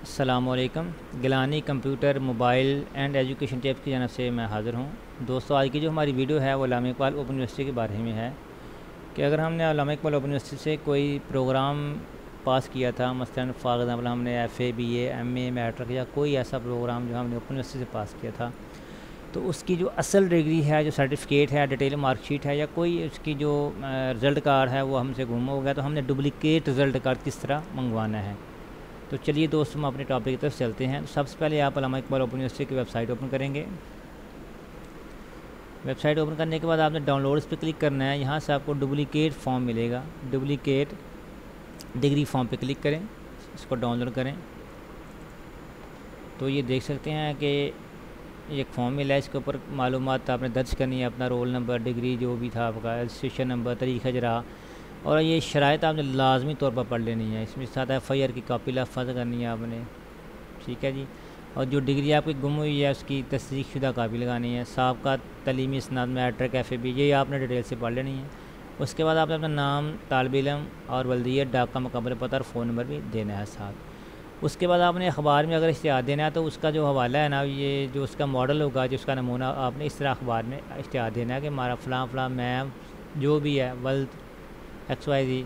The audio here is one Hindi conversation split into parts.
अस्सलामुअलैकुम। Gilani computer mobile and education tips की जानब से मैं हाज़िर हूँ। दोस्तों, आज की जो हमारी वीडियो है वो अल्लामा इकबाल ओपन यूनिवर्सिटी के बारे में है कि अगर हमने अल्लामा इकबाल ओपन यूनिवर्सिटी से कोई प्रोग्राम पास किया था, मसलन फॉर एग्ज़ाम्पल हमने FA BA MA मैट्रिक या कोई ऐसा प्रोग्राम जो हमने ओपन यूनिवर्सिटी से पास किया था, तो उसकी जो असल डिग्री है, जो सर्टिफिकेट है, डिटेल मार्कशीट है या कोई उसकी जो रिज़ल्ट कार्ड है वो हमसे गुम हो गया, तो हमने डुप्लिकेट रिज़ल्ट कार्ड किस तरह मंगवाना है। तो चलिए दोस्तों, हम अपने टॉपिक की तरफ चलते हैं। तो सबसे पहले आप अल्लामा इकबाल ओपन यूनिवर्सिटी की वेबसाइट ओपन करेंगे। वेबसाइट ओपन करने के बाद आपने डाउनलोड्स पे क्लिक करना है। यहाँ से आपको डुप्लिकेट फॉर्म मिलेगा, डुप्लिकेट डिग्री फॉर्म पे क्लिक करें, इसको डाउनलोड करें। तो ये देख सकते हैं कि एक फॉर्म मिला है, इसके ऊपर मालूमात आपने दर्ज करनी है, अपना रोल नंबर, डिग्री जो भी था आपका, रजिस्ट्रेशन नंबर, तारीख़ इजरा, और ये शराइत आपने लाजमी तौर पर पढ़ लेनी है। इसमें साथ FIR की कापी लफ्ज़ करनी है आपने, ठीक है जी। और जो डिग्री आपकी गुम हुई है उसकी तस्दीक शुदा कापी लगानी है। साबका तलीमी इसनाद मैट्रिक FA BA ये आपने डिटेल से पढ़ लेनी है। उसके बाद आपने अपना नाम, तालिब इल्म और वल्दियत, डाक मुकम्मल पता और फ़ोन नंबर भी देना है साथ। उसके बाद आपने अखबार में अगर इश्तिहार देना है तो उसका जो हवाला है ना, ये जो उसका मॉडल होगा, जो उसका नमूना, आपने इस तरह अखबार में इश्तिहार देना है कि हमारा फ़लाँ मैम जो भी है, वल्द XYZ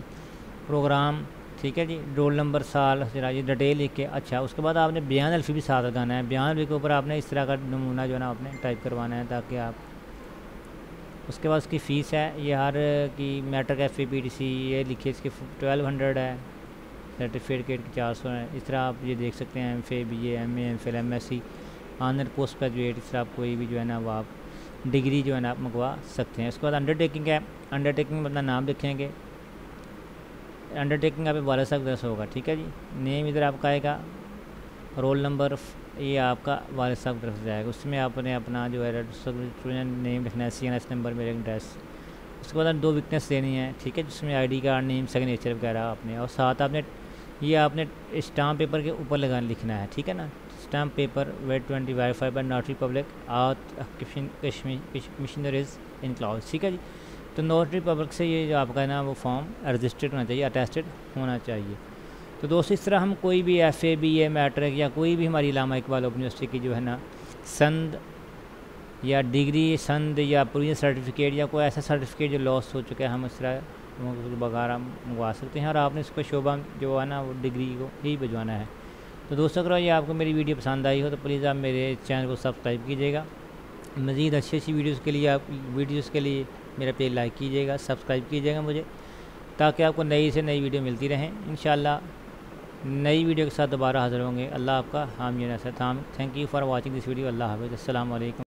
प्रोग्राम, ठीक है जी, रोल नंबर, साल, जरा ये डिटेल लिख के। अच्छा, उसके बाद आपने बयान अल्फ़ी भी साथ लगाना है। बयान अल्फ़ी के ऊपर आपने इस तरह का नमूना जो है ना आपने टाइप करवाना है, ताकि आप उसके बाद उसकी फ़ीस है, ये हर की मैट्रिक FA PTC ये लिखिए, इसकी 1200 है, सर्टिफिकेट की 400 है। इस तरह आप ये देख सकते हैं MFA BA MA MPhil MSc honour post graduate, इस तरह आप कोई भी जो है ना वो आप डिग्री जो है ना आप मंगवा सकते हैं। उसके बाद अंडरटेकिंग है, अंडरटेकिंग में अपना नाम लिखेंगे। अंडरटेकिंग आप वाले साहब दस होगा, ठीक है जी। नेम इधर आपका आएगा, रोल नंबर ये आपका वाले साहब तरफ से जाएगा, उसमें आपने अपना जो है नेम लिखना है, CNS नंबर, मेरे एड्रेस। उसके बाद 2 विटनेस देनी है, ठीक है, जिसमें ID कार्ड, नेम, सिग्नेचर वगैरह आपने, और साथ आपने ये आपने स्टाम्प पेपर के ऊपर लिखना है, ठीक है ना। Stamp paper worth 20 verified by notary public commissionaries in clause, ठीक है जी। तो नोटरी पब्लिक से ये जो आपका है ना वो फॉर्म रजिस्टर्ड होना चाहिए, अटेस्टेड होना चाहिए। तो दोस्तों, इस तरह हम कोई भी FA BA मैट्रिक या कोई भी हमारी अल्लामा इकबाल ओपन यूनिवर्सिटी की जो है ना संद या डिग्री, संद या प्रोविजनल सर्टिफिकेट या कोई ऐसा सर्टिफिकेट जो लॉस हो चुका है, हम इस तरह वगैरह मंगवा सकते हैं। और आपने इसको शोभा जो है ना वो डिग्री को ही भिजवाना है। तो दोस्तों, अगर ये आपको मेरी वीडियो पसंद आई हो तो प्लीज़ आप मेरे चैनल को सब्सक्राइब कीजिएगा। मज़ीद अच्छी वीडियोज़ के लिए मेरा पेज लाइक कीजिएगा, सब्सक्राइब कीजिएगा मुझे, ताकि आपको नई से नई वीडियो मिलती रहें। इंशाल्लाह नई वीडियो के साथ दोबारा हाज़िर होंगे। अल्लाह आपका हामी नसर। Thank you for watching this video. अल्लाह हाफ़िज़। अस्सलाम वालेकुम।